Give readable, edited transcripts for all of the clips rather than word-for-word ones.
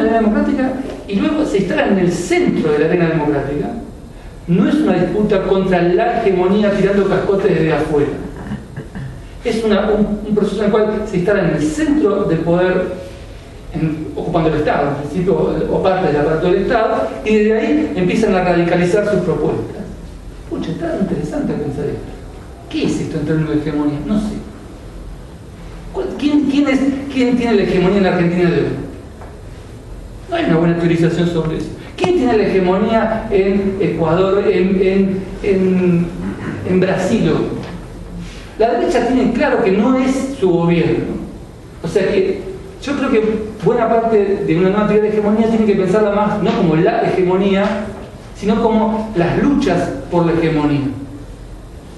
de la arena democrática y luego se instala en el centro de la arena democrática. No es una disputa contra la hegemonía tirando cascotes desde afuera. Es un proceso en el cual se instala en el centro del poder, ocupando el Estado, en principio, o parte del aparato del Estado, y desde ahí empiezan a radicalizar sus propuestas. Pucha, está interesante pensar esto. ¿Qué es esto en términos de hegemonía? No sé. ¿Quién tiene la hegemonía en la Argentina de hoy? No hay una buena teorización sobre eso. ¿Quién tiene la hegemonía en Ecuador, en Brasil? La derecha tiene claro que no es su gobierno. O sea que yo creo que buena parte de una nueva teoría de hegemonía tiene que pensarla más no como la hegemonía, sino como las luchas por la hegemonía.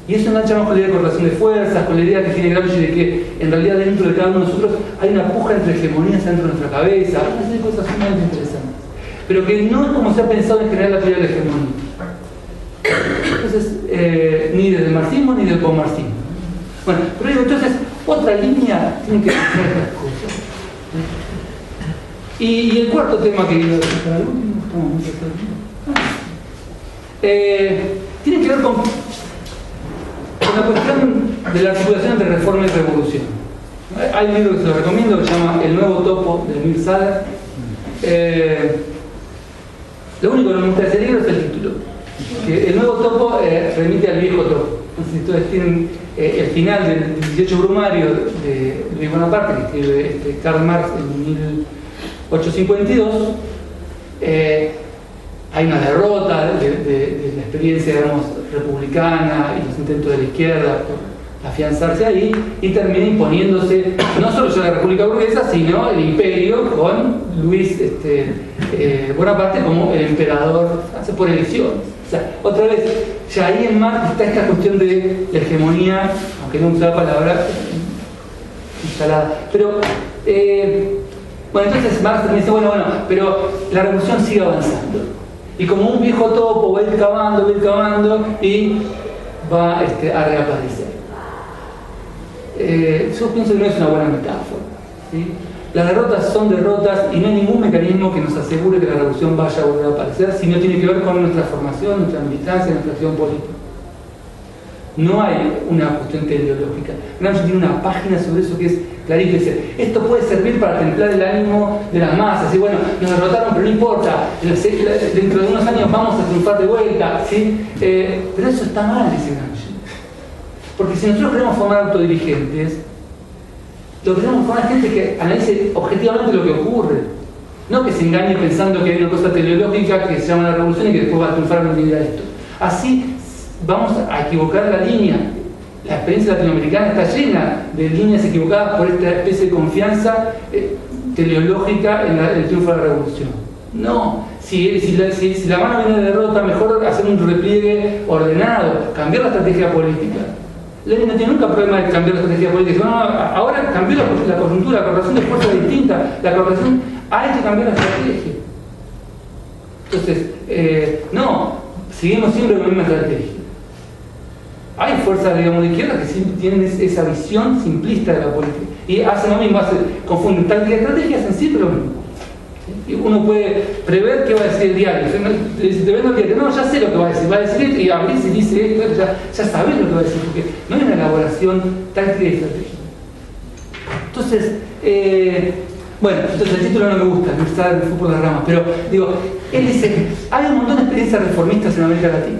Y eso engancha más con la idea de correlación de fuerzas, con la idea que tiene Gramsci de que en realidad dentro de cada uno de nosotros hay una puja entre hegemonías dentro de nuestra cabeza, una serie de cosas sumamente interesantes. Pero que no es como se ha pensado en general la teoría de la hegemonía. Entonces, ni del marxismo ni del posmarxismo. Bueno, pero digo, entonces, otra línea tiene que pensar estas cosas. Y el cuarto tema que iba a decir para el último, tiene que ver con la cuestión de la articulación entre reforma y revolución. Hay un libro que se lo recomiendo que se llama El Nuevo Topo de Emil Sader. Lo único que me gusta de ese libro es el título, que el nuevo topo remite al viejo topo. Entonces tienen el final del 18 Brumario de Luis Bonaparte, que escribe Karl Marx en 1852. Hay una derrota de la experiencia, digamos, republicana y los intentos de la izquierda por afianzarse ahí, y termina imponiéndose no solo ya la República Burguesa, sino el imperio con Luis Bonaparte como el emperador, hace por elecciones. O sea, otra vez, ya ahí en Marx está esta cuestión de la hegemonía, aunque no usa la palabra, instalada. Pero, bueno, entonces Marx también dice, bueno, pero la revolución sigue avanzando. Y como un viejo topo va a ir cavando y va a reaparecer. Yo pienso que no es una buena metáfora, ¿sí? Las derrotas son derrotas y no hay ningún mecanismo que nos asegure que la revolución vaya a volver a aparecer, si no tiene que ver con nuestra formación, nuestra militancia, nuestra acción política. No hay una cuestión teleológica. Gramsci tiene una página sobre eso que es clarito, dice, esto puede servir para templar el ánimo de las masas, y bueno, nos derrotaron pero no importa, dentro de unos años vamos a triunfar de vuelta, ¿sí? Pero eso está mal, dice Gramsci. Porque si nosotros queremos formar autodirigentes, lo que queremos formar gente que analice objetivamente lo que ocurre, no que se engañe pensando que hay una cosa teleológica que se llama la revolución y que después va a triunfar a medida de esto. Así vamos a equivocar la línea. La experiencia latinoamericana está llena de líneas equivocadas por esta especie de confianza teleológica en el triunfo de la revolución. No, si la mano viene de derrota, mejor hacer un repliegue ordenado, cambiar la estrategia política. Lenin no tiene nunca problema de cambiar la estrategia política. No, ahora cambió la coyuntura, la correlación de fuerzas distinta, la correlación, hay que cambiar la estrategia. Entonces, no, seguimos siempre con la misma estrategia. Hay fuerzas, digamos, de izquierda que sí tienen esa visión simplista de la política y hacen lo mismo, confunden táctica y estrategia, hacen siempre lo mismo. ¿Sí? Y uno puede prever qué va a decir el diario. Si te ven el diario, no, ya sé lo que va a decir esto, y abrís y dice esto, ya sabés lo que va a decir, porque no hay una elaboración táctica y estratégica. Entonces, bueno, entonces el título no me gusta, me gusta el fútbol de las ramas, pero digo, él dice, hay un montón de experiencias reformistas en América Latina.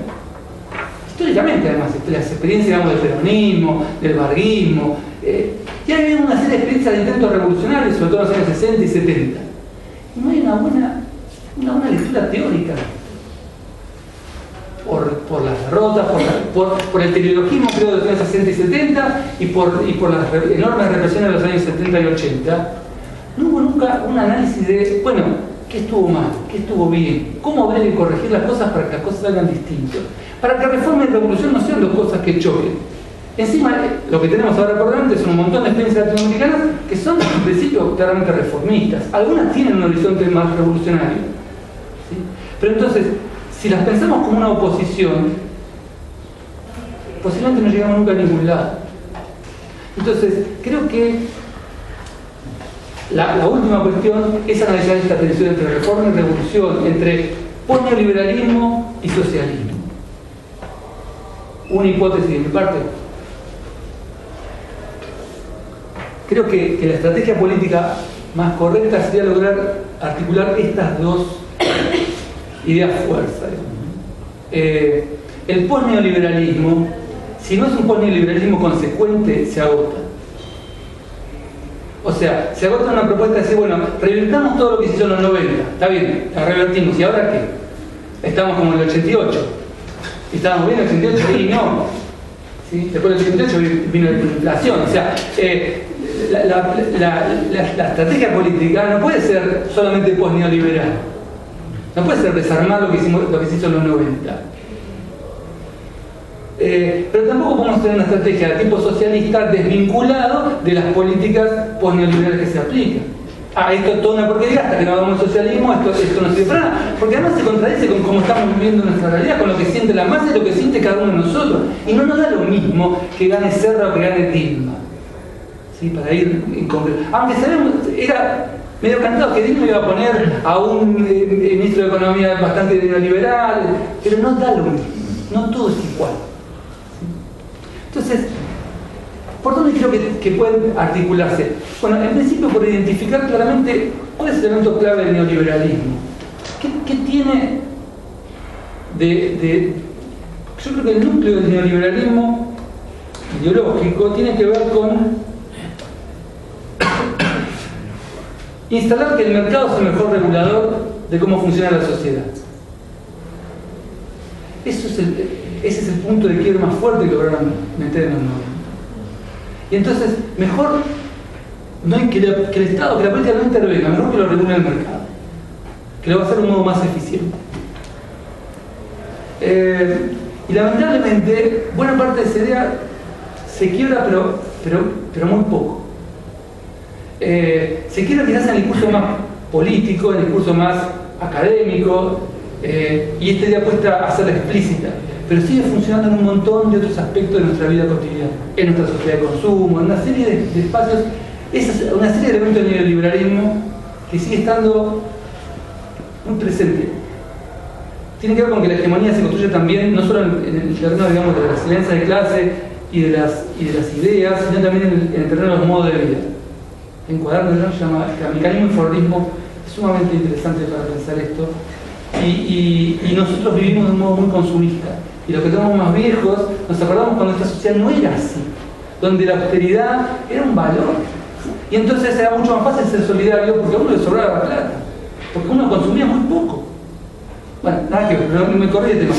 Históricamente, además, las experiencias, digamos, del peronismo, del varguismo, y hay una serie de experiencias de intentos revolucionarios, sobre todo en los años 60 y 70. Y no hay una buena lectura teórica por las derrotas, por el teleologismo, creo, de los años 60 y 70, y por las enormes represiones de los años 70 y 80. No hubo nunca un análisis de, bueno, ¿qué estuvo mal? ¿Qué estuvo bien? ¿Cómo habría que corregir las cosas para que las cosas salgan distintas? Para que reforma y revolución no sean dos cosas que choquen. Encima, lo que tenemos ahora por delante son un montón de experiencias latinoamericanas que son, en principio, claramente reformistas. Algunas tienen un horizonte más revolucionario, ¿sí? Pero entonces, si las pensamos como una oposición, posiblemente no llegamos nunca a ningún lado. Entonces, creo que La última cuestión es analizar esta tensión entre reforma y revolución, entre posneoliberalismo y socialismo. Una hipótesis de mi parte. Creo que la estrategia política más correcta sería lograr articular estas dos ideas fuerza. El posneoliberalismo, si no es un posneoliberalismo consecuente, se agota. O sea, se agota una propuesta de decir, bueno, revertamos todo lo que se hizo en los 90, está bien, la revertimos, ¿y ahora qué? Estamos como en el 88. ¿Y estábamos bien en el 88? Sí, no. ¿Sí? Después del 88 vino la inflación. O sea, la estrategia política no puede ser solamente posneoliberal. No puede ser desarmar lo que se hizo en los 90. Pero tampoco podemos tener una estrategia de tipo socialista desvinculado de las políticas posneoliberales que se aplican. Esto es toda una porquería, hasta que no hagamos socialismo, esto no sirve para nada. Porque además se contradice con cómo estamos viviendo nuestra realidad, con lo que siente la masa y lo que siente cada uno de nosotros. Y no nos da lo mismo que gane Serra o que gane Dilma. ¿Sí? Para ir en concreto. Aunque sabemos, era medio cantado que Dilma iba a poner a un ministro de Economía bastante neoliberal, pero no da lo mismo. No todo es igual. Entonces, ¿por dónde creo que pueden articularse? Bueno, en principio por identificar claramente cuál es el elemento clave del neoliberalismo. ¿Qué tiene de... Yo creo que el núcleo del neoliberalismo ideológico tiene que ver con instalar que el mercado es el mejor regulador de cómo funciona la sociedad. Ese es el punto de quiebre más fuerte que lograron meter en los 90. Y entonces, mejor no hay que el Estado, que la política no intervenga, mejor que lo regule el mercado, que lo va a hacer de un modo más eficiente. Y lamentablemente, buena parte de esa idea se quiebra, pero muy poco. Se quiebra quizás en el discurso más político, en el discurso más académico, y esta idea puesta a ser explícita, pero sigue funcionando en un montón de otros aspectos de nuestra vida cotidiana, en nuestra sociedad de consumo, en una serie de espacios. Esa es una serie de elementos del neoliberalismo que sigue estando muy presente. Tiene que ver con que la hegemonía se construye también, no solo en el terreno, digamos, de la excelencia de clase y de las ideas, sino también en el terreno de los modos de vida. En Cuaderno se llama Mecanismo y Fordismo, es sumamente interesante para pensar esto. Y nosotros vivimos de un modo muy consumista. Y los que somos más viejos nos acordamos cuando esta sociedad no era así, donde la austeridad era un valor. Y entonces era mucho más fácil ser solidario porque a uno le sobraba la plata, porque uno consumía muy poco. Bueno, nada que ver, no me corrí de tema.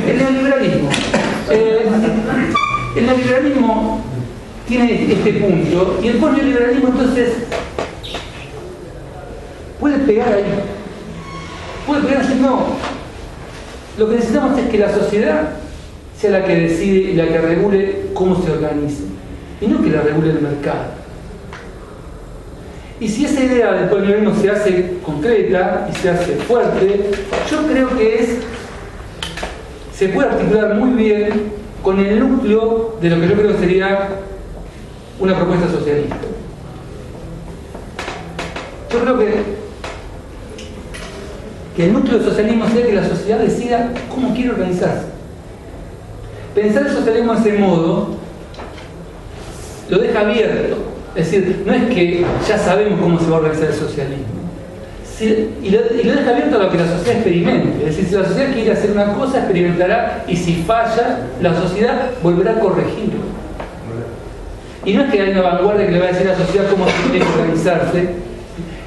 El neoliberalismo. El neoliberalismo tiene este punto, y el posneoliberalismo entonces puede pegar ahí. Puede pegar así, no. Lo que necesitamos es que la sociedad sea la que decide y la que regule cómo se organice, y no que la regule el mercado. Y si esa idea del posneoliberalismo se hace concreta y se hace fuerte, yo creo que se puede articular muy bien con el núcleo de lo que yo creo que sería una propuesta socialista. Yo creo que el núcleo del socialismo sea que la sociedad decida cómo quiere organizarse. Pensar el socialismo de ese modo lo deja abierto. Es decir, no es que ya sabemos cómo se va a organizar el socialismo. Y lo deja abierto a lo que la sociedad experimente. Es decir, si la sociedad quiere hacer una cosa, experimentará, y si falla, la sociedad volverá a corregirlo. Y no es que haya una vanguardia que le va a decir a la sociedad cómo tiene que organizarse,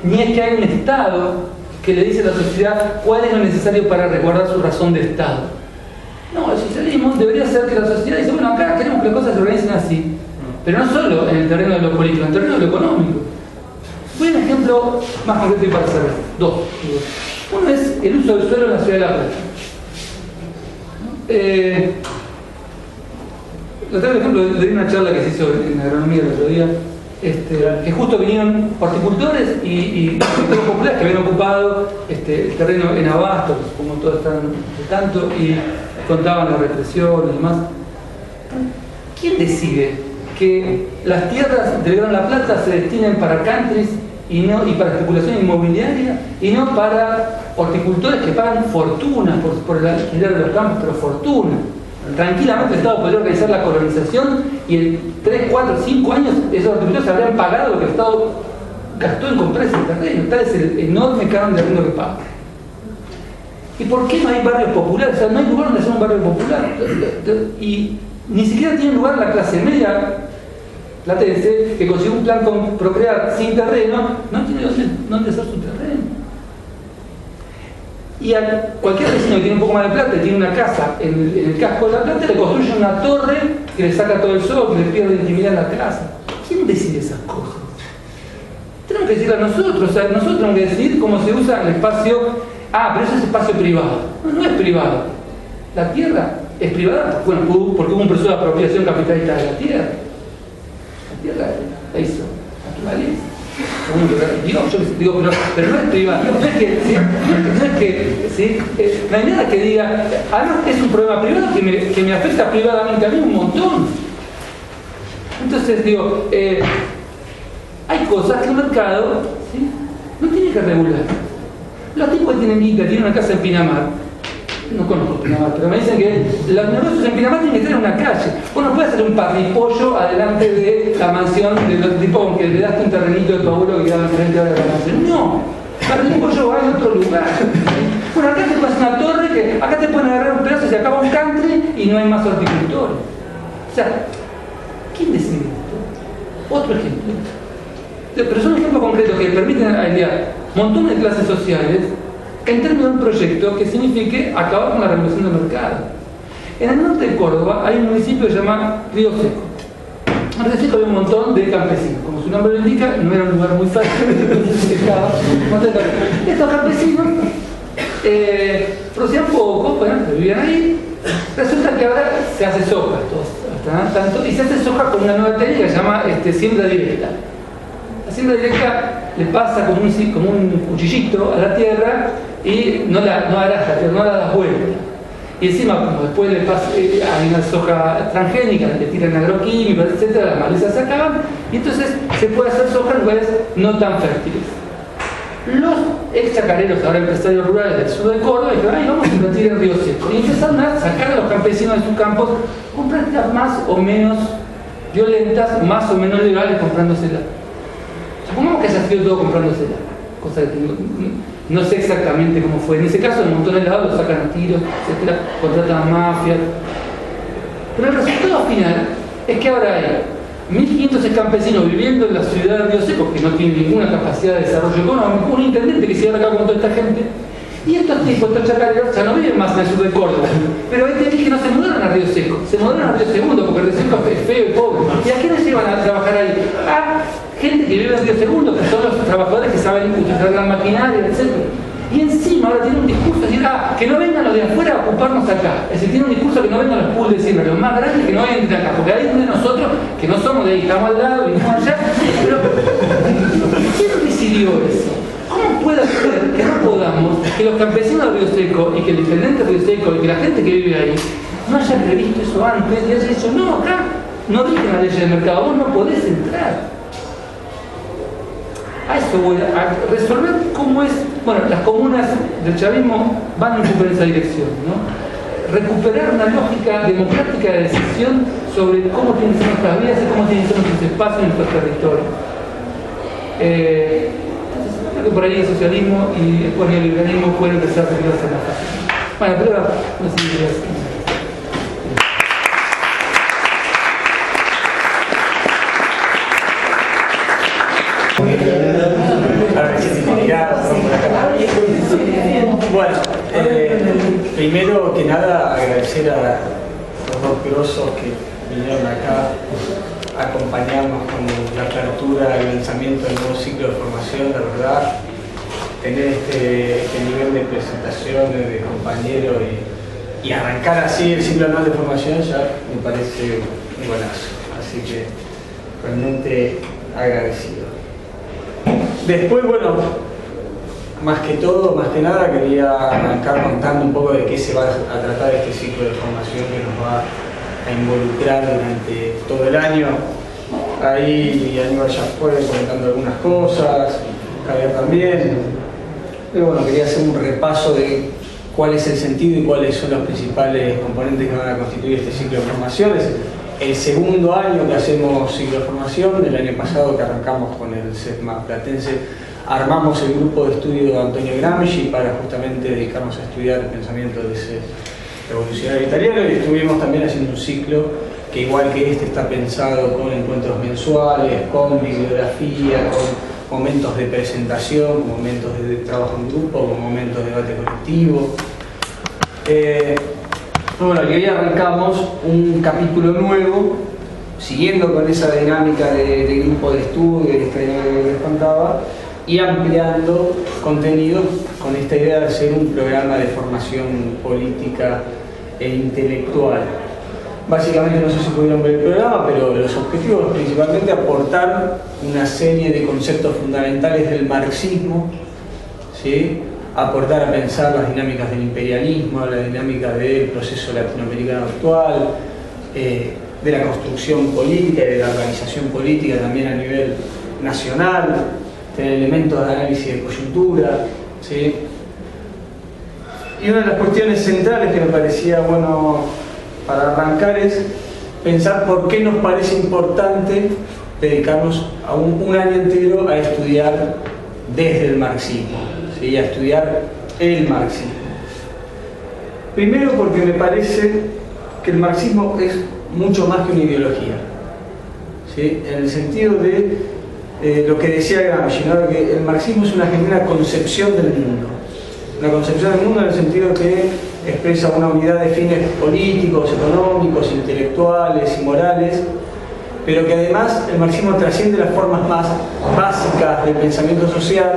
ni es que haya un Estado que le dice a la sociedad cuál es lo necesario para resguardar su razón de Estado. No, el socialismo debería ser que la sociedad dice, bueno, acá queremos que las cosas se organicen así, pero no solo en el terreno de lo político, en el terreno de lo económico. Voy a un ejemplo más concreto y para cerrar. Dos. Uno es el uso del suelo en la ciudad de La Plata. Lo traigo el ejemplo de una charla que se hizo en agronomía el otro día, que justo vinieron horticultores y sectores populares que habían ocupado el terreno en Abasto, como todos están de tanto, y contaban la represión y demás. ¿Quién decide que las tierras del Gran La Plata se destinen para countries y para especulación inmobiliaria, y no para horticultores que pagan fortunas por el alquiler de los campos, pero fortuna. Tranquilamente el Estado podría organizar la colonización y en 3, 4, 5 años esos horticultores habrían pagado lo que el Estado gastó en comprar ese terreno. Tal es el enorme canon de arriendo que paga. ¿Y por qué no hay barrios populares? O sea, no hay lugar donde sea un barrio popular. Y ni siquiera tiene lugar la clase media platense que consiguió un plan con Procrear sin terreno, no tiene dónde hacer su terreno. Y a cualquier vecino que tiene un poco más de plata y tiene una casa en el casco de La Plata, le construye una torre que le saca todo el sol, que le pierde intimidad en la casa. ¿Quién decide esas cosas? Tenemos que decirlo a nosotros, o sea, nosotros tenemos que decidir cómo se usa el espacio. Pero eso es espacio privado. No es privado. La tierra es privada, bueno, porque hubo un proceso de apropiación capitalista de la tierra. La tierra la hizo naturaleza. Dios, yo digo, pero no es privado. No hay nada que diga, además es un problema privado que me afecta privadamente a mí un montón. Entonces digo, hay cosas que el mercado, ¿sí?, no tiene que regular. Los tipos que tienen guita, tienen una casa en Pinamar, no conozco Pinamar, pero me dicen que los negocios en Pinamar tienen que tener una calle. Vos no puedes hacer un parripollo adelante de la mansión de los tipos con que le das un terrenito de tu abuelo que quedaba enfrente de la mansión. No, parripollo va en otro lugar. Bueno, acá te pones una torre que acá te pueden agarrar un pedazo y se acaba un country y no hay más horticultores. O sea, ¿quién decide esto? Otro ejemplo. Pero son ejemplos concretos que permiten alinear montones de clases sociales en términos de un proyecto que signifique acabar con la revolución del mercado. En el norte de Córdoba hay un municipio que se llama Río Seco. En Río Seco había un montón de campesinos. Como su nombre lo indica, no era un lugar muy fácil. Estos campesinos producían poco, bueno, vivían ahí. Resulta que ahora se hace soja, y se hace soja con una nueva técnica que se llama siembra directa. La siembra directa le pasa como un cuchillito a la tierra y no araja, no la da vuelta. Y encima, como después le pasa, hay una soja transgénica, le tiran agroquímicos, etc., las malezas se acaban, y entonces se puede hacer soja en lugares no tan fértiles. Los ex chacareros, ahora empresarios rurales del sur de Córdoba, dijeron, vamos a invertir en Río Seco. Y empezaron a sacar a los campesinos de sus campos con prácticas más o menos violentas, más o menos legales, comprándoselas. Supongamos que haya sido todo comprándosela, cosa que no sé exactamente cómo fue. En ese caso, en un montón de lados lo sacan a tiros, etc., contratan a mafias. Pero el resultado final es que ahora hay 1.500 campesinos viviendo en la ciudad de Río Seco, que no tienen ninguna capacidad de desarrollo económico, un intendente que se lleva a cabo con toda esta gente. Y estos tipos, estos chacareros, ya no viven más en el sur de Córdoba. Pero hay que no se mudaron a Río Seco, se mudaron a Río Segundo, porque Río Seco es feo y pobre. ¿Y a quiénes llevan a trabajar ahí? Gente que vive en Río Segundo, que son los trabajadores que saben utilizar la maquinaria, etc. Y encima ahora tiene un discurso de decir, que no vengan los de afuera a ocuparnos acá. Es decir, tiene un discurso que no vengan los pools de siembra, los más grandes que no entren acá, porque ahí es donde nosotros, que no somos de ahí, estamos al lado, vinimos allá, pero ¿quién decidió eso? ¿Cómo puede ser que no podamos, que los campesinos de Río Seco y que el intendente de Río Seco y que la gente que vive ahí no haya previsto eso antes y haya dicho, no, acá no rigen las leyes del mercado, vos no podés entrar? A eso voy a resolver cómo es. Bueno, las comunas del chavismo van un poco en esa dirección, ¿no? Recuperar una lógica democrática de decisión sobre cómo tienen que ser nuestras vidas y cómo tienen que ser nuestros espacios y nuestros territorios. Entonces, creo que por ahí el socialismo y el neoliberalismo pueden empezar a ser más fácil. Bueno, pero no sé si es. Bueno, primero que nada agradecer a los dos grosos que vinieron acá a acompañarnos con la apertura y lanzamiento del nuevo ciclo de formación. La verdad, tener este nivel de presentaciones de compañeros y arrancar así el ciclo anual de formación ya me parece un buenazo. Así que realmente agradecido. Después, bueno, más que nada quería arrancar contando un poco de qué se va a tratar este ciclo de formación que nos va a involucrar durante todo el año. Ahí Aníbal ya fue comentando algunas cosas, Javier también. Pero bueno, quería hacer un repaso de cuál es el sentido y cuáles son los principales componentes que van a constituir este ciclo de formación. Es el segundo año que hacemos ciclo de formación. El año pasado que arrancamos con el CESMA Platense, armamos el grupo de estudio de Antonio Gramsci para justamente dedicarnos a estudiar el pensamiento de ese revolucionario italiano, y estuvimos también haciendo un ciclo que, igual que este, está pensado con encuentros mensuales, con bibliografía, con momentos de presentación, con momentos de trabajo en grupo, con momentos de debate colectivo. Bueno, y hoy arrancamos un capítulo nuevo, siguiendo con esa dinámica de grupo de estudio, de esta dinámica que les contaba, y ampliando contenido con esta idea de hacer un programa de formación política e intelectual. Básicamente, no sé si pudieron ver el programa, pero los objetivos principalmente aportar una serie de conceptos fundamentales del marxismo, ¿sí? Aportar a pensar las dinámicas del imperialismo, la dinámica del proceso latinoamericano actual, de la construcción política y de la organización política también a nivel nacional, tener elementos de análisis de coyuntura, ¿sí? Y una de las cuestiones centrales que me parecía bueno para arrancar es pensar por qué nos parece importante dedicarnos a un año entero a estudiar desde el marxismo, ¿sí? A estudiar el marxismo. Primero porque me parece que el marxismo es mucho más que una ideología, ¿sí? En el sentido de lo que decía Gramsci, ¿no? Que el marxismo es una genuina concepción del mundo. Una concepción del mundo en el sentido que expresa una unidad de fines políticos, económicos, intelectuales y morales, pero que además el marxismo trasciende las formas más básicas del pensamiento social,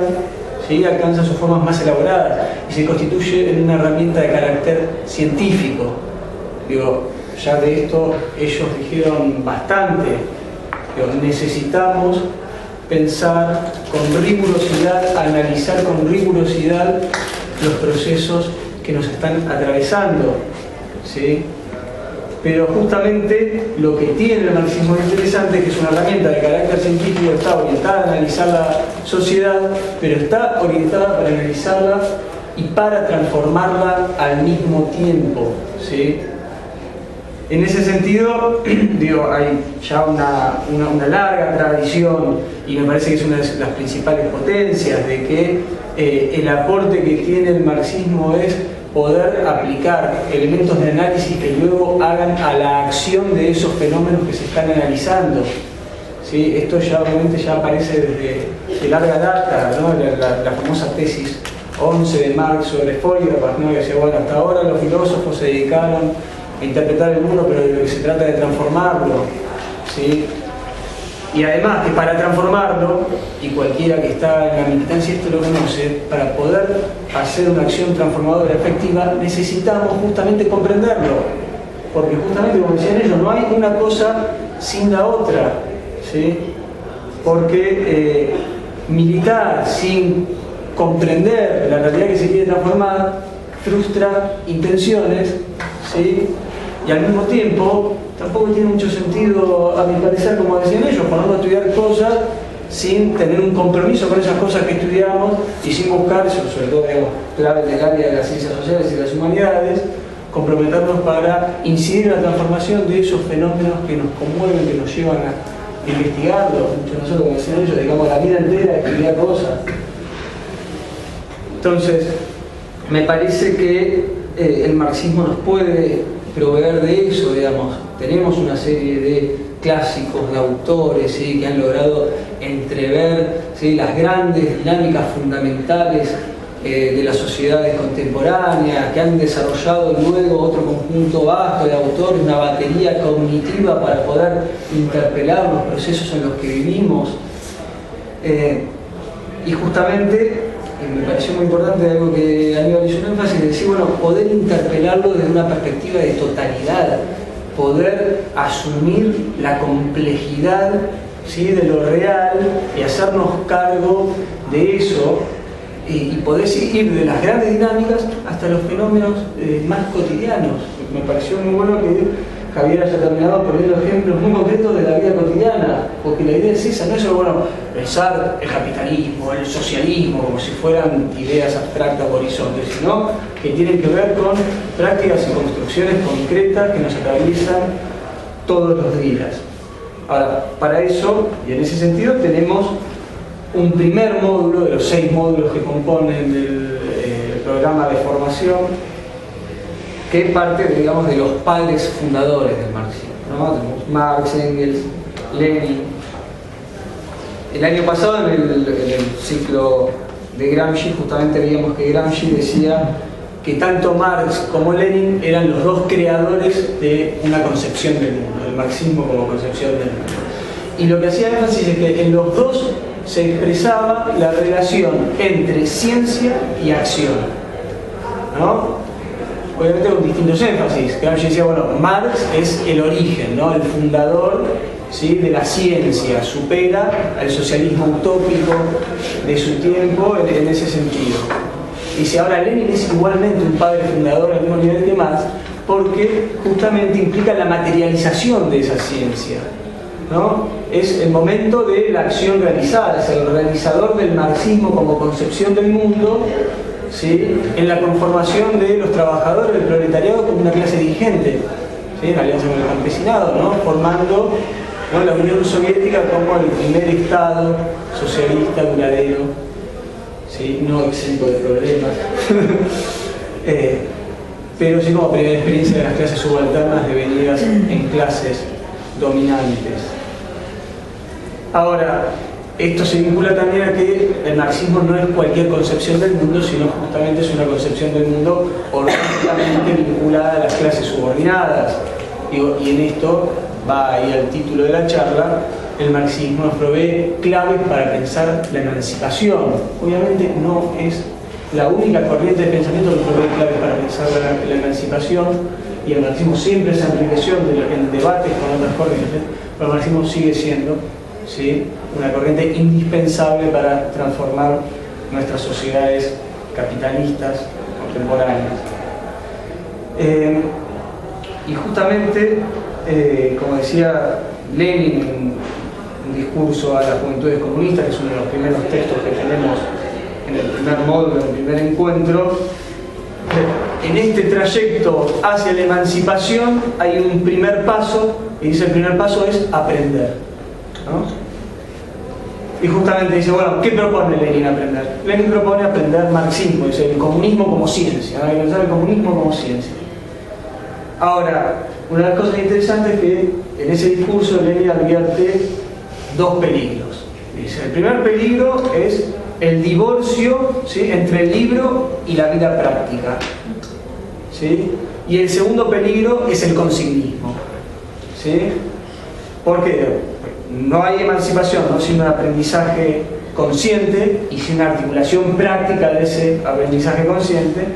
¿sí? Alcanza sus formas más elaboradas y se constituye en una herramienta de carácter científico. Digo, ya de esto ellos dijeron bastante. Digo, necesitamos pensar con rigurosidad, analizar con rigurosidad los procesos que nos están atravesando, ¿sí? Pero justamente lo que tiene el marxismo interesante es que es una herramienta de carácter científico, está orientada a analizar la sociedad, pero está orientada para analizarla y para transformarla al mismo tiempo, ¿sí? En ese sentido, digo, hay ya una larga tradición, y me parece que es una de las principales potencias de que el aporte que tiene el marxismo es poder aplicar elementos de análisis que luego hagan a la acción de esos fenómenos que se están analizando, ¿sí? Esto ya obviamente ya aparece desde de larga data, ¿no? La famosa tesis 11 de Marx sobre Feuerbach, ¿no? Que decía, bueno, hasta ahora los filósofos se dedicaron a interpretar el mundo, pero de lo que se trata es de transformarlo, ¿sí? Y además que para transformarlo, y cualquiera que está en la militancia esto lo conoce, para poder hacer una acción transformadora efectiva necesitamos justamente comprenderlo, porque justamente como decían ellos, no hay una cosa sin la otra, ¿sí? Porque militar sin comprender la realidad que se quiere transformar frustra intenciones, ¿sí? Y al mismo tiempo tampoco tiene mucho sentido, a mi parecer, como decían ellos, ponernos a estudiar cosas sin tener un compromiso con esas cosas que estudiamos y sin buscar, sobre todo, digamos, clave del área de las ciencias sociales y las humanidades, comprometernos para incidir en la transformación de esos fenómenos que nos conmueven, que nos llevan a investigarlos. Muchos de nosotros, como decían ellos, dedicamos la vida entera a estudiar cosas. Entonces, me parece que el marxismo nos puede proveer de eso, digamos. Tenemos una serie de clásicos, de autores, ¿sí? Que han logrado entrever, ¿sí? Las grandes dinámicas fundamentales de las sociedades contemporáneas, que han desarrollado luego otro conjunto vasto de autores, una batería cognitiva para poder interpelar los procesos en los que vivimos. Y justamente me pareció muy importante algo que Aníbal hizo un énfasis, de decir, bueno, poder interpelarlo desde una perspectiva de totalidad, poder asumir la complejidad, ¿sí? De lo real y hacernos cargo de eso, y poder ir de las grandes dinámicas hasta los fenómenos más cotidianos. Me pareció muy bueno que Javier haya terminado poniendo ejemplos muy concretos de la vida cotidiana, porque la idea es esa, no es solo, bueno, pensar el capitalismo, el socialismo, como si fueran ideas abstractas o horizontes, sino que tienen que ver con prácticas y construcciones concretas que nos atraviesan todos los días. Ahora, para eso, y en ese sentido, tenemos un primer módulo de los 6 módulos que componen el programa de formación, que parte, digamos, de los padres fundadores del marxismo, ¿no? Tenemos Marx, Engels, Lenin. El año pasado, en el ciclo de Gramsci, justamente veíamos que Gramsci decía que tanto Marx como Lenin eran los dos creadores de una concepción del mundo, del marxismo como concepción del mundo. Y lo que hacía énfasis es que en los dos se expresaba la relación entre ciencia y acción, ¿no? Obviamente con distintos énfasis. Gramsci decía, bueno, Marx es el origen, ¿no? El fundador, ¿sí?, de la ciencia, supera al socialismo utópico de su tiempo en ese sentido. Dice, ahora Lenin es igualmente un padre fundador al mismo nivel que Marx, porque justamente implica la materialización de esa ciencia, ¿no? Es el momento de la acción realizada, es el realizador del marxismo como concepción del mundo, ¿sí?, en la conformación de los trabajadores del proletariado como una clase dirigente, ¿sí?, en alianza con el campesinado, ¿no?, formando, ¿no?, la Unión Soviética como el primer Estado socialista duradero, ¿sí?, no exento de problemas, pero sí como primera experiencia de las clases subalternas devenidas en clases dominantes. Ahora, esto se vincula también a que el marxismo no es cualquier concepción del mundo, sino justamente es una concepción del mundo orgánicamente vinculada a las clases subordinadas. Y en esto va ahí al título de la charla, el marxismo nos provee claves para pensar la emancipación. Obviamente no es la única corriente de pensamiento que provee claves para pensar la emancipación, y el marxismo siempre se enriqueció en debates con otras corrientes, pero el marxismo sigue siendo, ¿sí?, una corriente indispensable para transformar nuestras sociedades capitalistas contemporáneas. Y justamente, como decía Lenin en un discurso a las juventudes comunistas, que es uno de los primeros textos que tenemos en el primer módulo, en el primer encuentro, en este trayecto hacia la emancipación hay un primer paso, y dice el primer paso es aprender, ¿no? Y justamente dice, bueno, ¿qué propone Lenin aprender? Lenin propone aprender marxismo, dice el comunismo como ciencia, ¿no? Hay que pensar el comunismo como ciencia. Ahora, una de las cosas interesantes es que en ese discurso Lenin advierte dos peligros. Dice, el primer peligro es el divorcio, ¿sí?, entre el libro y la vida práctica, ¿sí? Y el segundo peligro es el consignismo, ¿sí? ¿Por qué? No hay emancipación, ¿no?, sin un aprendizaje consciente y sin una articulación práctica de ese aprendizaje consciente,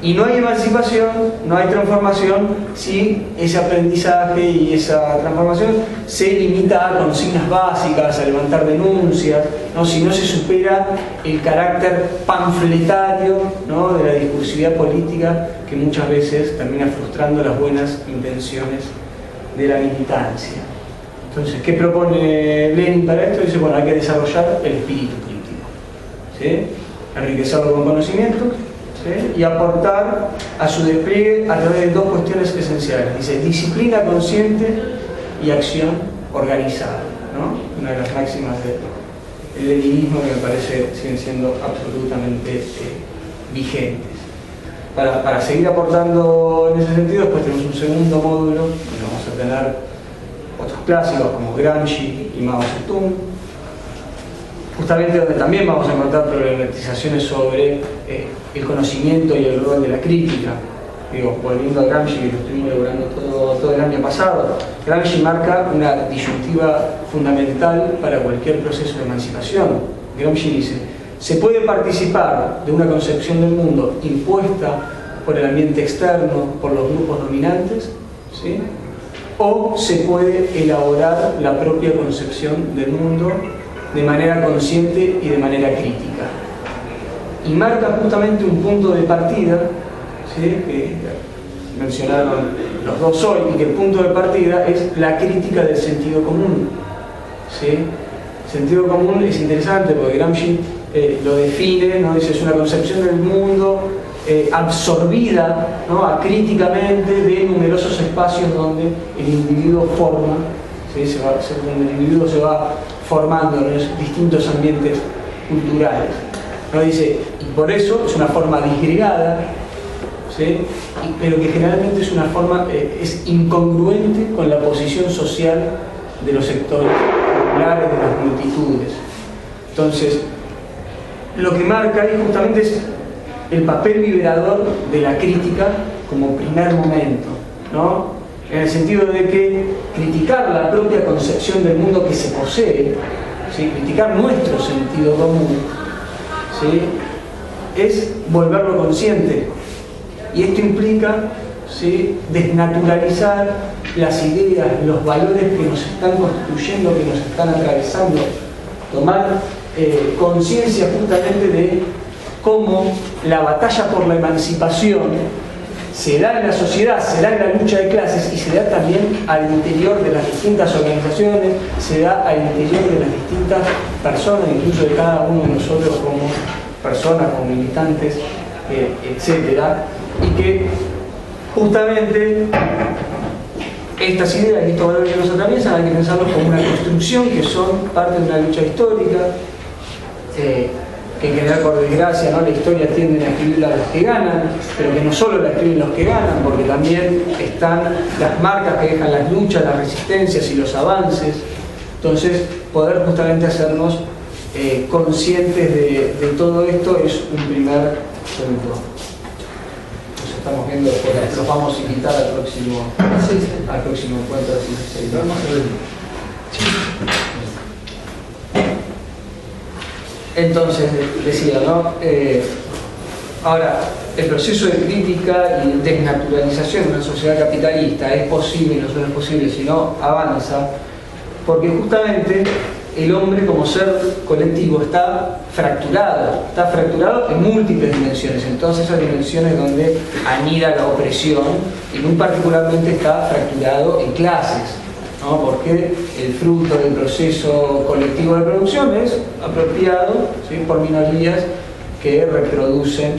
y no hay emancipación, no hay transformación si ese aprendizaje y esa transformación se limita a consignas básicas, a levantar denuncias, ¿no?, si no se supera el carácter panfletario, ¿no?, de la discursividad política que muchas veces termina frustrando las buenas intenciones de la militancia. Entonces, ¿qué propone Lenin para esto? Dice, bueno, hay que desarrollar el espíritu crítico, ¿sí?, enriquecerlo con conocimiento, ¿sí?, y aportar a su despliegue a través de dos cuestiones esenciales. Dice, disciplina consciente y acción organizada, ¿no? Una de las máximas del leninismo que me parece siguen siendo absolutamente vigentes. Para seguir aportando en ese sentido, después tenemos un segundo módulo donde vamos a tener otros clásicos como Gramsci y Mao Zedong, justamente donde también vamos a encontrar problematizaciones sobre el conocimiento y el rol de la crítica. Digo, volviendo a Gramsci, que lo estuvimos elaborando todo el año pasado, Gramsci marca una disyuntiva fundamental para cualquier proceso de emancipación. Gramsci dice, se puede participar de una concepción del mundo impuesta por el ambiente externo, por los grupos dominantes, ¿sí?, o se puede elaborar la propia concepción del mundo de manera consciente y de manera crítica. Y marca justamente un punto de partida, ¿sí?, que mencionaron los dos hoy, y que el punto de partida es la crítica del sentido común. ¿Sí? El sentido común es interesante porque Gramsci lo define, ¿no? Dice, es una concepción del mundo absorbida, ¿no? Acríticamente de numerosos espacios donde el individuo forma, ¿sí? Donde el individuo se va formando en los distintos ambientes culturales, ¿no? Dice, y por eso es una forma disgregada, ¿sí? Pero que generalmente es una forma, es incongruente con la posición social de los sectores populares, de las multitudes. Entonces, lo que marca ahí justamente es el papel liberador de la crítica como primer momento, ¿no? En el sentido de que criticar la propia concepción del mundo que se posee, ¿sí? Criticar nuestro sentido común, ¿sí? Es volverlo consciente. Y esto implica, ¿sí? Desnaturalizar las ideas, los valores que nos están construyendo, que nos están atravesando. Tomar conciencia justamente de cómo la batalla por la emancipación se da en la sociedad, se da en la lucha de clases y se da también al interior de las distintas organizaciones, se da al interior de las distintas personas, incluso de cada uno de nosotros como personas, como militantes, etcétera, y que justamente estas ideas y estos valores que nos atraviesan hay que pensarlos como una construcción, que son parte de una lucha histórica, que en general, por desgracia, ¿no? La historia tienden a escribirla los que ganan, pero que no solo la escriben los que ganan, porque también están las marcas que dejan las luchas, las resistencias y los avances. Entonces, poder justamente hacernos conscientes de todo esto es un primer punto. Nos estamos viendo después, los vamos a invitar al próximo encuentro. Vamos a ver. Entonces, decía, ¿no? Ahora, el proceso de crítica y desnaturalización de una sociedad capitalista es posible, no solo es posible, sino avanza, porque justamente el hombre como ser colectivo está fracturado en múltiples dimensiones, en todas esas dimensiones donde anida la opresión, y muy particularmente está fracturado en clases, ¿no? Porque el fruto del proceso colectivo de producción es apropiado, ¿sí? Por minorías que reproducen,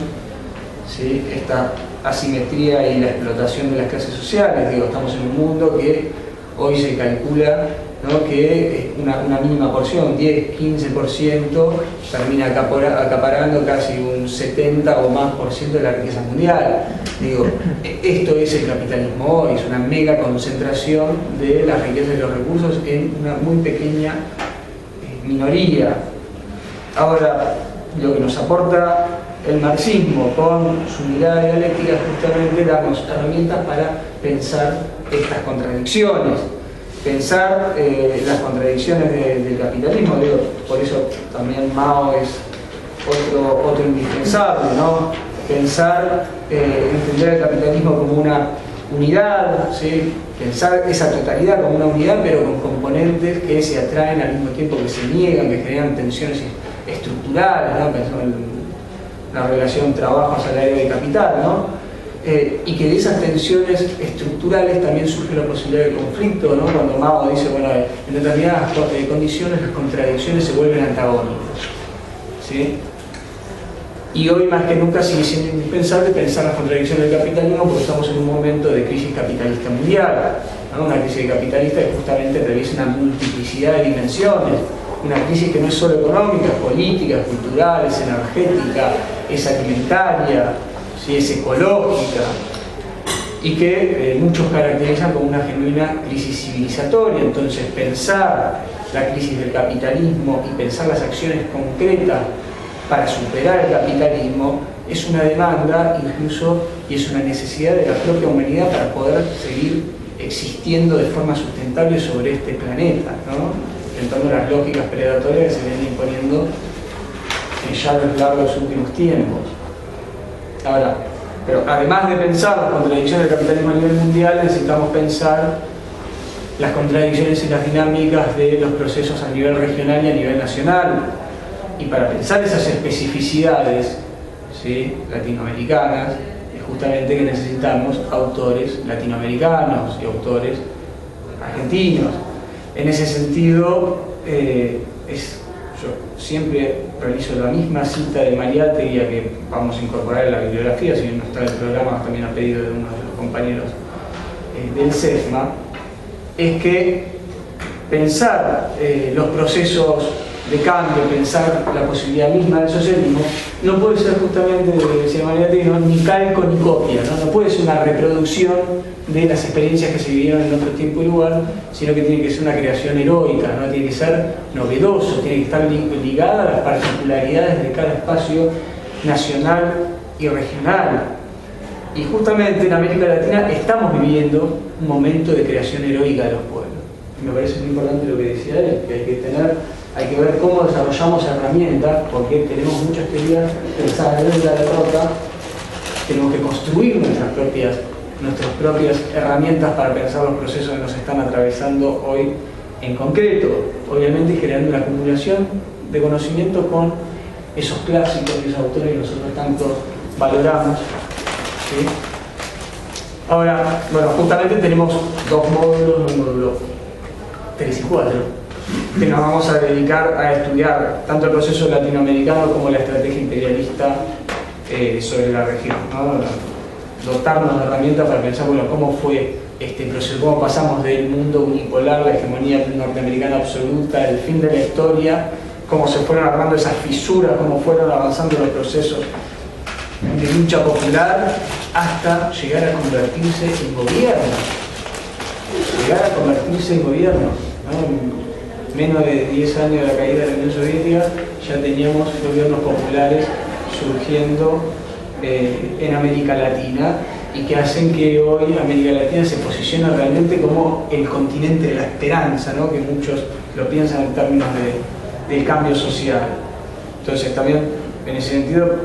¿sí? Esta asimetría y la explotación de las clases sociales. Digo, estamos en un mundo que hoy se calcula, ¿no? Que una mínima porción, 10-15%, termina acaparando casi un 70 o más por ciento de la riqueza mundial. Digo, esto es el capitalismo hoy, es una mega concentración de las riquezas y los recursos en una muy pequeña minoría. Ahora, lo que nos aporta el marxismo con su mirada dialéctica es justamente darnos herramientas para pensar estas contradicciones. Pensar las contradicciones del capitalismo, digo, por eso también Mao es otro indispensable, ¿no? Pensar, entender el capitalismo como una unidad, ¿sí? Pensar esa totalidad como una unidad, pero con componentes que se atraen al mismo tiempo que se niegan, que generan tensiones estructurales, ¿no? Pensando en la relación trabajo-salario y capital, ¿no? Y que de esas tensiones estructurales también surge la posibilidad de conflicto, ¿no? Cuando Mao dice, bueno, en determinadas condiciones las contradicciones se vuelven antagónicas, ¿sí? Y hoy más que nunca sigue siendo indispensable pensar las contradicciones del capitalismo, porque estamos en un momento de crisis capitalista mundial, ¿no? Una crisis capitalista que justamente atraviesa una multiplicidad de dimensiones, una crisis que no es solo económica, es política, es cultural, es energética, es alimentaria, ¿sí? Es ecológica, y que muchos caracterizan como una genuina crisis civilizatoria. Entonces, pensar la crisis del capitalismo y pensar las acciones concretas para superar el capitalismo es una demanda incluso, y es una necesidad de la propia humanidad para poder seguir existiendo de forma sustentable sobre este planeta, ¿no? Enfrentando las lógicas predatorias que se vienen imponiendo ya a lo largo de los últimos tiempos. Ahora, pero además de pensar las contradicciones del capitalismo a nivel mundial, necesitamos pensar las contradicciones y las dinámicas de los procesos a nivel regional y a nivel nacional. Y para pensar esas especificidades, ¿sí? Latinoamericanas, es justamente que necesitamos autores latinoamericanos y autores argentinos. En ese sentido, yo siempre realizo la misma cita de Mariátegui, a que vamos a incorporar en la bibliografía, si bien no está en el programa, también a pedido de uno de los compañeros del CESMA, es que pensar los procesos de cambio, pensar la posibilidad misma del socialismo, no puede ser justamente, decía Mariátegui, ¿no?, ni calco ni copia, ¿no? No puede ser una reproducción de las experiencias que se vivieron en otro tiempo y lugar, sino que tiene que ser una creación heroica, ¿no? Tiene que ser novedoso, tiene que estar ligada a las particularidades de cada espacio nacional y regional. Y justamente en América Latina estamos viviendo un momento de creación heroica de los pueblos. Y me parece muy importante lo que decía él, que hay que ver cómo desarrollamos herramientas, porque tenemos muchas teorías pensadas desde la derrota, tenemos que construir nuestras propias herramientas para pensar los procesos que nos están atravesando hoy en concreto, obviamente creando una acumulación de conocimiento con esos clásicos y esos autores que nosotros tanto valoramos, ¿sí? Ahora, bueno, justamente tenemos dos módulos, un módulo 3 y 4, que nos vamos a dedicar a estudiar tanto el proceso latinoamericano como la estrategia imperialista sobre la región, ¿no? Dotarnos de herramientas para pensar, bueno, cómo fue este proceso, cómo pasamos del mundo unipolar, la hegemonía norteamericana absoluta, el fin de la historia, cómo se fueron armando esas fisuras, cómo fueron avanzando los procesos de lucha popular hasta llegar a convertirse en gobierno. Llegar a convertirse en gobierno, ¿no? Menos de 10 años de la caída de la Unión Soviética ya teníamos gobiernos populares surgiendo en América Latina, y que hacen que hoy América Latina se posicione realmente como el continente de la esperanza, ¿no? Que muchos lo piensan en términos del cambio social. Entonces también en ese sentido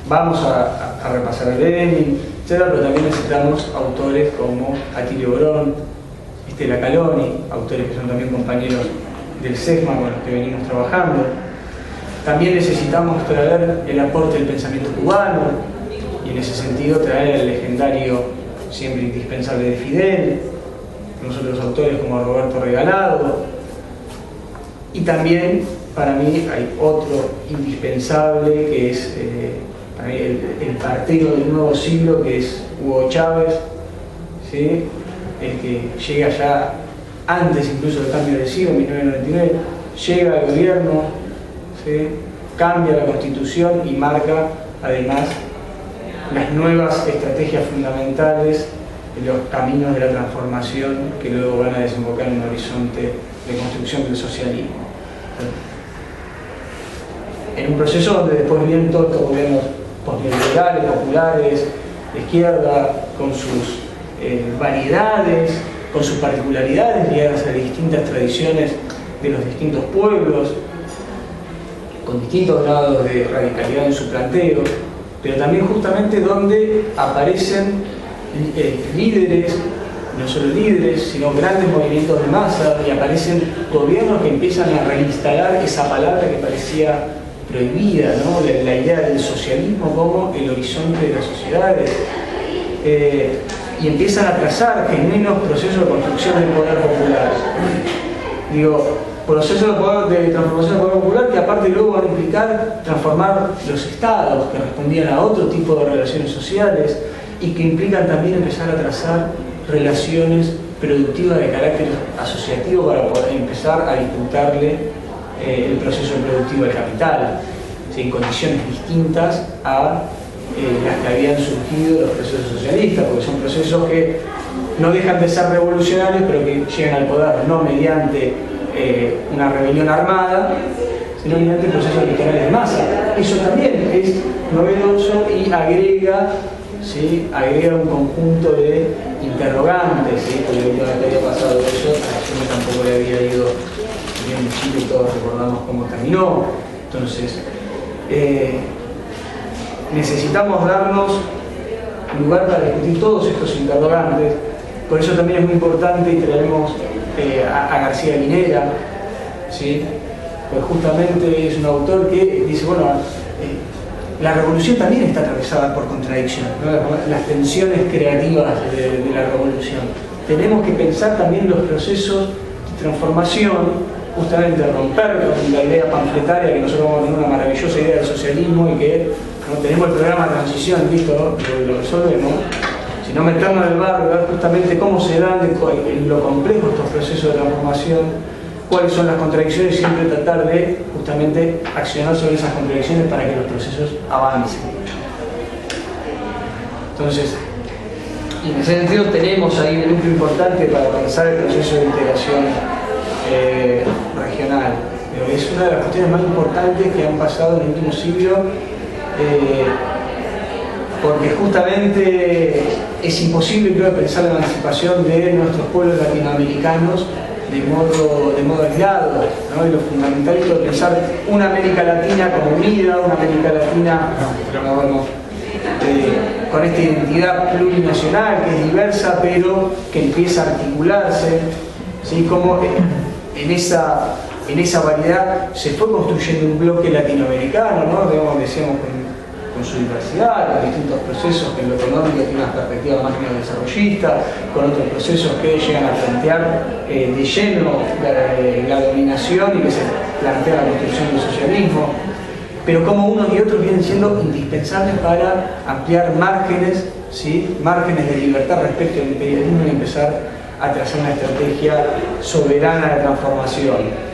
vamos a repasar a Lenin, etc., pero también necesitamos autores como Atilio Borón, Estela Caloni, autores que son también compañeros del CESMA con los que venimos trabajando. También necesitamos traer el aporte del pensamiento cubano, y en ese sentido traer el legendario, siempre indispensable, de Fidel, nosotros autores como Roberto Regalado. Y también, para mí, hay otro indispensable que es para mí el partero del nuevo siglo, que es Hugo Chávez, ¿sí? El que llega ya antes incluso del cambio del siglo, en 1999, llega al gobierno, ¿sí? Cambia la Constitución y marca además las nuevas estrategias fundamentales de los caminos de la transformación que luego van a desembocar en un horizonte de construcción del socialismo. En un proceso donde después vienen todos estos gobiernos postneoliberales, populares, de izquierda, con sus variedades, con sus particularidades ligadas a distintas tradiciones de los distintos pueblos, con distintos grados de radicalidad en su planteo, pero también justamente donde aparecen líderes, no solo líderes, sino grandes movimientos de masa, y aparecen gobiernos que empiezan a reinstalar esa palabra que parecía prohibida, ¿no? La idea del socialismo como el horizonte de las sociedades, y empiezan a trazar genuinos procesos de construcción del poder popular. Digo, procesos de transformación del poder popular que aparte luego van a implicar transformar los estados, que respondían a otro tipo de relaciones sociales, y que implican también empezar a trazar relaciones productivas de carácter asociativo para poder empezar a disputarle el proceso productivo del capital, ¿sí? En condiciones distintas a las que habían surgido los procesos socialistas, porque son procesos que no dejan de ser revolucionarios, pero que llegan al poder no mediante una rebelión armada, sino mediante procesos electorales de masa. Eso también es novedoso y agrega, ¿sí? Agrega un conjunto de interrogantes, ¿sí? Porque la última vez que había pasado eso, a Chile tampoco le había ido bien en Chile, todos recordamos cómo terminó. Entonces, necesitamos darnos lugar para discutir todos estos interrogantes. Por eso también es muy importante, y traemos a García Linera, ¿sí? Pues justamente es un autor que dice, bueno, la revolución también está atravesada por contradicción, ¿no? Las tensiones creativas de la revolución. Tenemos que pensar también los procesos de transformación, justamente romper con la idea panfletaria que nosotros vamos a tener una maravillosa idea del socialismo y que no tenemos el programa de transición, listo, lo resolvemos, sino meternos en el barrio, ver justamente cómo se dan en lo complejo estos procesos de transformación, cuáles son las contradicciones y siempre tratar de justamente accionar sobre esas contradicciones para que los procesos avancen. Entonces, y en ese sentido tenemos ahí un núcleo importante para pensar el proceso de integración regional. Pero es una de las cuestiones más importantes que han pasado en el último siglo, porque justamente es imposible, creo, pensar la emancipación de nuestros pueblos latinoamericanos de modo aislado, ¿no? Y lo fundamental es pensar una América Latina como unida, una América Latina con esta identidad plurinacional que es diversa, pero que empieza a articularse, ¿sí? Como en esa variedad se fue construyendo un bloque latinoamericano, ¿no? Decíamos con su diversidad, con distintos procesos que en lo económico tiene una perspectiva más neodesarrollista, con otros procesos que llegan a plantear de lleno la dominación y que se plantea la construcción del socialismo, pero como unos y otros vienen siendo indispensables para ampliar márgenes, ¿sí? Márgenes de libertad respecto al imperialismo y empezar a trazar una estrategia soberana de transformación.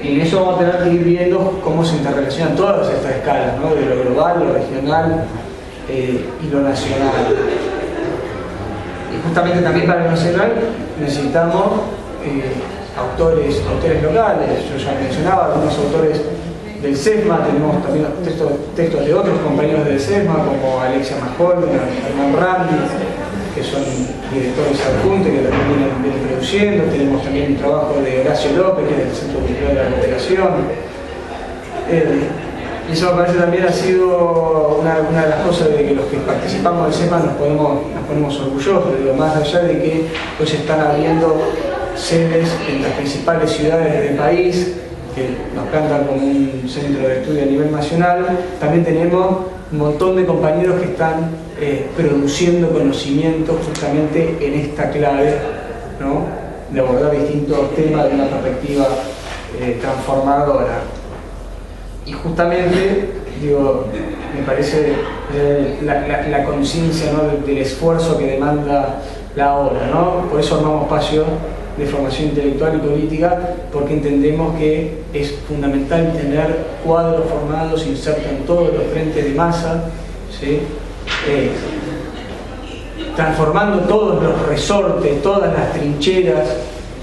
Y en eso vamos a tener que ir viendo cómo se interrelacionan todas estas escalas, ¿no? De lo global, lo regional y lo nacional. Y justamente también para lo nacional necesitamos autores locales. Yo ya mencionaba algunos autores del SESMA, tenemos también textos de otros compañeros del SESMA como Alexia Majol, Hernán Randi, que son directores adjuntos que también vienen produciendo. Tenemos también un trabajo de Horacio López, que es del Centro Cultural de la Cooperación. Y eso me parece también ha sido una de las cosas de que los que participamos del SESMA nos ponemos orgullosos, digo, más allá de que hoy se están abriendo sedes en las principales ciudades del país, que nos plantan como un centro de estudio a nivel nacional. También tenemos un montón de compañeros que están produciendo conocimiento justamente en esta clave, ¿no? De abordar distintos temas de una perspectiva transformadora. Y justamente, digo, me parece la conciencia, ¿no? del esfuerzo que demanda la obra, ¿no? Por eso armamos espacios de formación intelectual y política, porque entendemos que es fundamental tener cuadros formados insertos en todos los frentes de masa, ¿sí? Transformando todos los resortes, todas las trincheras,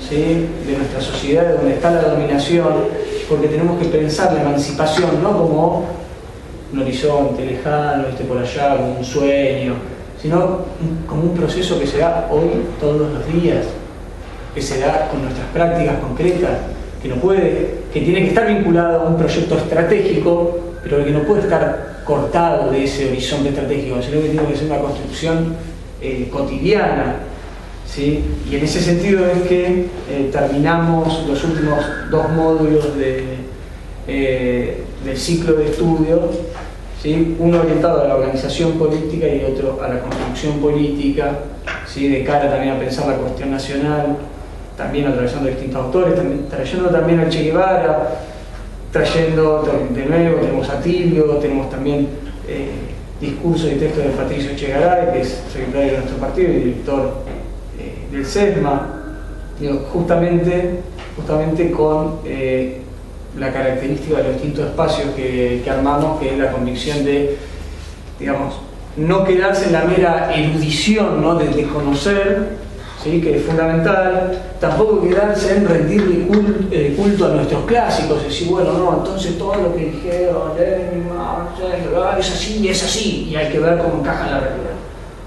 ¿sí? de nuestra sociedad, donde está la dominación, porque tenemos que pensar la emancipación no como un horizonte lejano, por allá, como un sueño, sino como un proceso que se da hoy, todos los días, que se da con nuestras prácticas concretas, que tiene que estar vinculado a un proyecto estratégico, pero que no puede estar cortado de ese horizonte estratégico, sino que tiene que ser una construcción cotidiana, ¿sí? Y en ese sentido es que terminamos los últimos 2 módulos del ciclo de estudio, ¿sí? Uno orientado a la organización política y otro a la construcción política, ¿sí? De cara también a pensar la cuestión nacional, también atravesando distintos autores, trayendo también a Che Guevara, trayendo de nuevo, tenemos a Tilio, tenemos también discursos y textos de Patricio Echegaray, que es secretario de nuestro partido y director del SESMA, justamente con la característica de los distintos espacios que armamos, que es la convicción de, digamos, no quedarse en la mera erudición, ¿no? de conocer, ¿sí? Que es fundamental, tampoco quedarse en rendirle culto a nuestros clásicos, decir, bueno, no, entonces todo lo que dijeron, es así, y hay que ver cómo encaja en la realidad.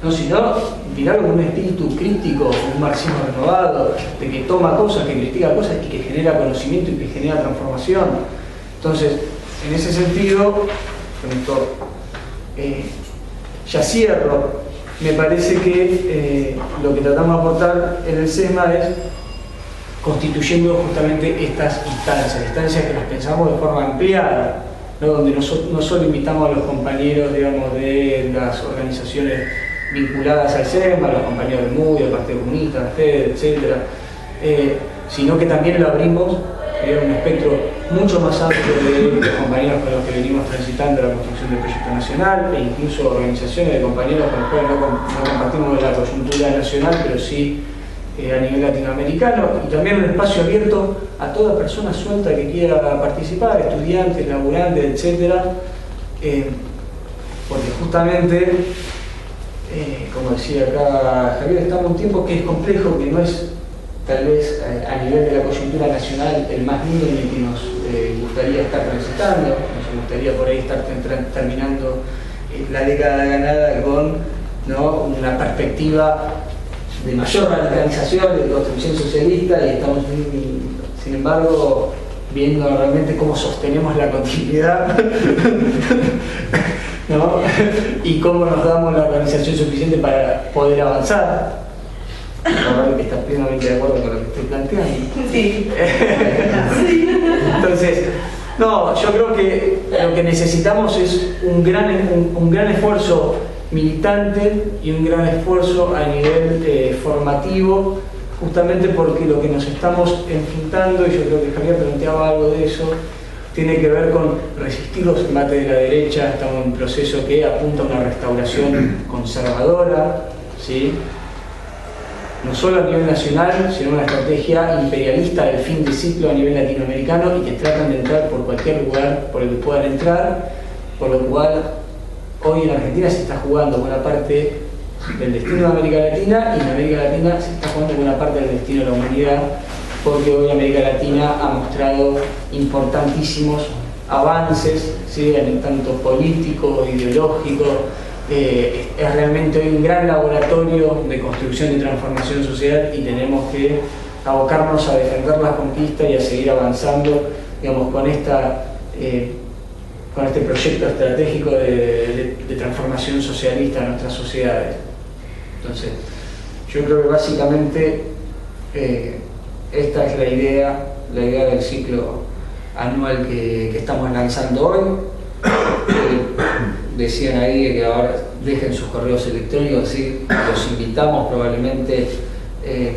No, sino mirarlo con un espíritu crítico, con un marxismo renovado, de que toma cosas, que critica cosas y que genera conocimiento y que genera transformación. Entonces, en ese sentido, con esto ya cierro. Me parece que lo que tratamos de aportar en el SESMA es constituyendo justamente estas instancias que las pensamos de forma ampliada, ¿no? Donde no solo invitamos a los compañeros, digamos, de las organizaciones vinculadas al SEM, a los compañeros del MUI, al Partido Comunista, al FED, etc., sino que también lo abrimos a un espectro mucho más amplio de los compañeros con los que venimos transitando la construcción del proyecto nacional, e incluso organizaciones de compañeros con los cuales no compartimos la coyuntura nacional, pero sí a nivel latinoamericano, y también un espacio abierto a toda persona suelta que quiera participar, estudiantes, laburantes, etc., porque justamente, como decía acá Javier, estamos en un tiempo que es complejo, que no es tal vez a nivel de la coyuntura nacional el más lindo en el que nos gustaría estar transitando. Nos gustaría por ahí estar terminando la década ganada con, ¿no?, una perspectiva de mayor radicalización, de construcción socialista, y estamos, sin embargo, viendo realmente cómo sostenemos la continuidad, ¿no?, y cómo nos damos la organización suficiente para poder avanzar. Probable que estás plenamente de acuerdo con lo que estoy planteando. Sí. Entonces, no, yo creo que lo que necesitamos es un gran esfuerzo militante y un gran esfuerzo a nivel formativo, justamente porque lo que nos estamos enfrentando, y yo creo que Javier planteaba algo de eso, tiene que ver con resistir los embates de la derecha. Estamos en un proceso que apunta a una restauración conservadora, ¿sí?, no solo a nivel nacional, sino una estrategia imperialista del fin de ciclo a nivel latinoamericano, y que tratan de entrar por cualquier lugar por el que puedan entrar, por lo cual hoy en Argentina se está jugando buena parte del destino de América Latina, y en América Latina se está jugando buena parte del destino de la humanidad, porque hoy América Latina ha mostrado importantísimos avances, ¿sí?, en el tanto político, ideológico. Es realmente hoy un gran laboratorio de construcción y transformación social, y tenemos que abocarnos a defender las conquistas y a seguir avanzando, digamos, con este proyecto estratégico de transformación socialista de nuestras sociedades. Entonces, yo creo que básicamente esta es la idea del ciclo anual que estamos lanzando hoy. Decían ahí que ahora dejen sus correos electrónicos, ¿sí? Los invitamos. Probablemente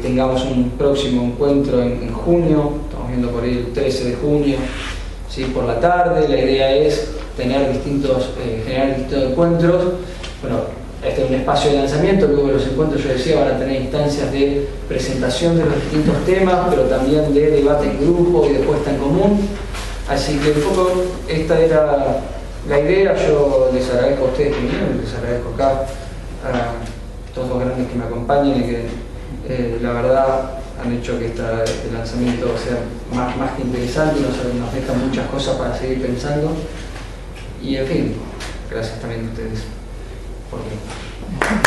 tengamos un próximo encuentro en junio, estamos viendo por ahí el 13 de junio, ¿sí?, por la tarde. La idea es tener distintos encuentros. Bueno, este es un espacio de lanzamiento. Luego de los encuentros, yo decía, van a tener instancias de presentación de los distintos temas, pero también de debate en grupo y de puesta en común. Así que un poco esta era la idea. Yo les agradezco a ustedes que vinieron, les agradezco acá a todos los grandes que me acompañan y que la verdad han hecho que este lanzamiento sea más que interesante, y nos deja muchas cosas para seguir pensando. Y en fin, gracias también a ustedes por venir.